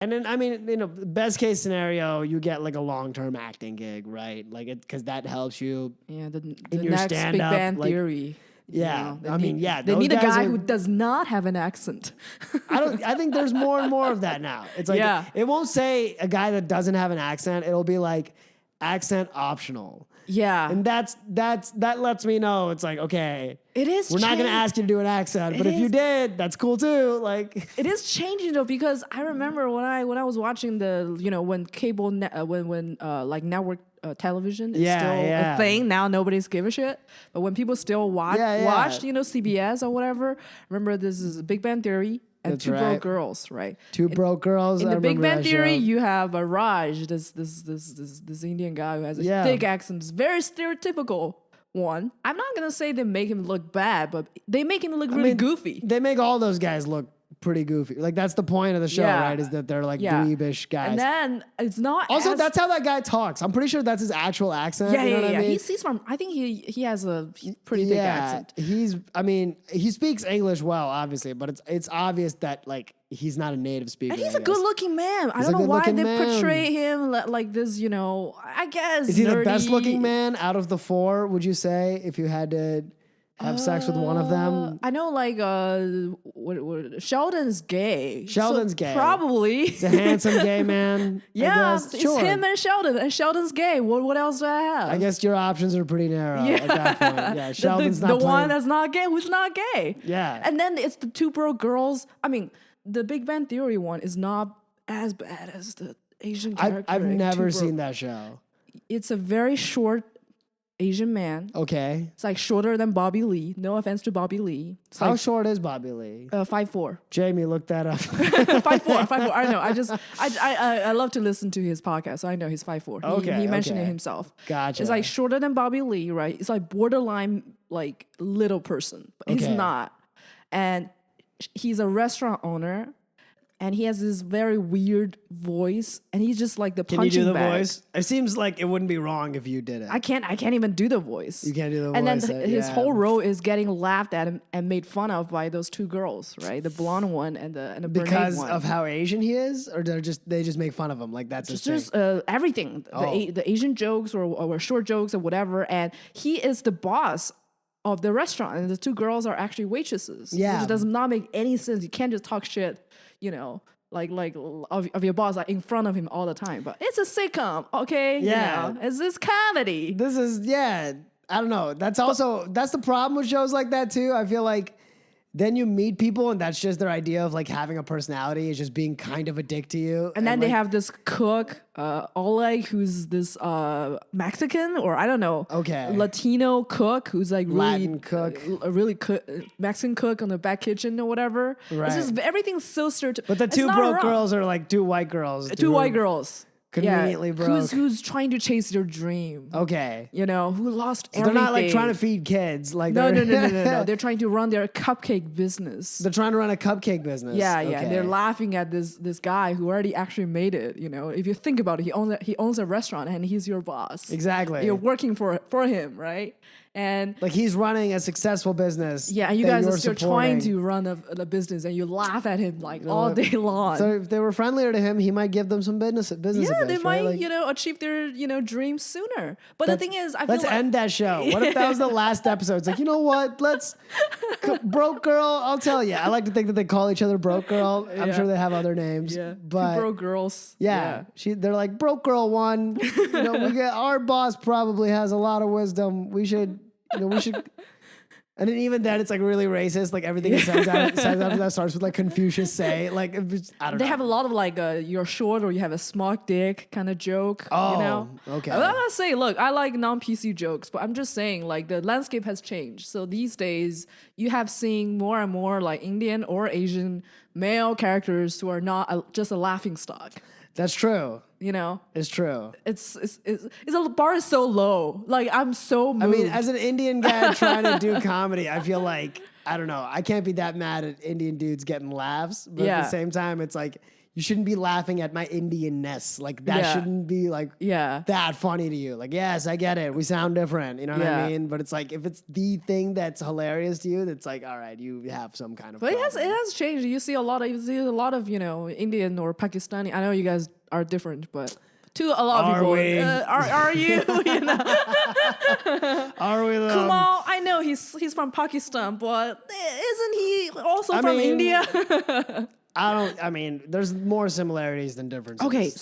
And then, I mean, best case scenario, you get like a long-term acting gig, right? Like, because that helps you. Yeah, the in your next Big stand-up, Bang like, Theory. Yeah, They those need a guys guy are- who does not have an accent. I think there's more and more of that now. It's like it won't say a guy that doesn't have an accent. It'll be like accent optional. Yeah, And that lets me know it's like, okay, it is. We're not going to ask you to do an accent, but if you did, that's cool too. Like, it is changing though, because I remember when I was watching the when cable like network television is still a thing. Now nobody's give a shit, but when people still watched CBS or whatever, remember this is Big Bang Theory. And That's Two right. Broke Girls, right? Two Broke Girls. In the Big Bang Theory, show. you have Raj, this Indian guy who has a thick accent, very stereotypical one. I'm not gonna say they make him look bad, but they make him look really goofy. They make all those guys look pretty goofy. Like, that's the point of the show, right? Is that they're like dweebish guys. And then it's not. Also, that's how that guy talks. I'm pretty sure that's his actual accent. Yeah, you know what I mean? He's from. I think he has a pretty thick accent. He speaks English well, obviously, but it's obvious that like he's not a native speaker. And he's a good-looking man. I don't know why they portray him like this. I guess. Is he the best-looking man out of the four? Would you say, if you had to have sex with one of them? I know, like, Sheldon's gay. Sheldon's gay. Probably. He's a handsome gay man. Yeah, it's him and Sheldon. And Sheldon's gay. What else do I have? I guess your options are pretty narrow at that point. Yeah, Sheldon's the one that's not gay, who's not gay. Yeah. And then it's the Two Broke Girls. I mean, the Big Bang Theory one is not as bad as the Asian character. I've never seen that show. It's a very short Asian man. Okay. It's like shorter than Bobby Lee. No offense to Bobby Lee. It's How like, short is Bobby Lee? 5'4". Jamie, look that up. 5'4". I know. I love to listen to his podcast, so I know he's 5'4". He mentioned it himself. Gotcha. It's like shorter than Bobby Lee, right? It's like borderline like little person, but he's not. And he's a restaurant owner. And he has this very weird voice, and he's just like the punching bag. Can you do the voice? It seems like it wouldn't be wrong if you did it. I can't even do the voice. You can't do the and voice. And then his whole role is getting laughed at and made fun of by those two girls, right? The blonde one and the brunette one. Because of how Asian he is, or they just make fun of him, like that's his just thing. Everything, the Asian jokes or short jokes or whatever, and he is the boss of the restaurant, and the two girls are actually waitresses. Yeah, which does not make any sense. You can't just talk shit, like of your boss like in front of him all the time. But it's a sitcom, okay? Yeah, it's this comedy. This is I don't know. That's the problem with shows like that too. I feel like then you meet people and that's just their idea of like having a personality, is just being kind of a dick to you. And then they have this cook, Oleg, who's this Mexican or I don't know, Latino cook who's like really Latin cook, Mexican cook on the back kitchen or whatever. Right. It's just everything's so certain. But the two broke girls are like two white girls. Two white girls. Conveniently broke. Who's trying to chase their dream. Okay. Who lost everything. They're not like trying to feed kids. Like no. They're trying to run their cupcake business. They're trying to run a cupcake business. Yeah. And they're laughing at this guy who already actually made it. If you think about it, he owns a restaurant and he's your boss. Exactly. You're working for him, right? And like he's running a successful business. Yeah, and you guys are still trying to run a business, and you laugh at him like all day long. So if they were friendlier to him, he might give them some business. Yeah, they might, like, achieve their dreams sooner. But the thing is, let's end that show. What if that was the last episode? It's like, you know what? Broke girl. I'll tell you. I like to think that they call each other broke girl. I'm sure they have other names. Yeah, but two broke girls. Yeah. They're like broke girl one. Our boss probably has a lot of wisdom. We should. And then even then, it's like really racist. Like everything it says after that starts with like Confucius say. Like I don't know. They have a lot of like you're short or you have a small dick kind of joke. Oh, okay. I'm not saying, look, I like non-PC jokes, but I'm just saying like the landscape has changed. So these days you have seen more and more like Indian or Asian male characters who are not just a laughing stock. That's true. It's true. It's the bar is so low. Like I'm so moved. I mean, as an Indian guy trying to do comedy, I feel like I don't know. I can't be that mad at Indian dudes getting laughs, but at the same time, it's like you shouldn't be laughing at my Indianness. Like that shouldn't be like that funny to you. Like, yes, I get it. We sound different. You know what I mean? But it's like if it's the thing that's hilarious to you, that's like, all right, you have some kind of. But it has changed. You see a lot of Indian or Pakistani. I know you guys are different, but to a lot of people, are you? You know? Are we? Kumal, I know he's from Pakistan, but isn't he also from India? I mean, there's more similarities than differences. Okay,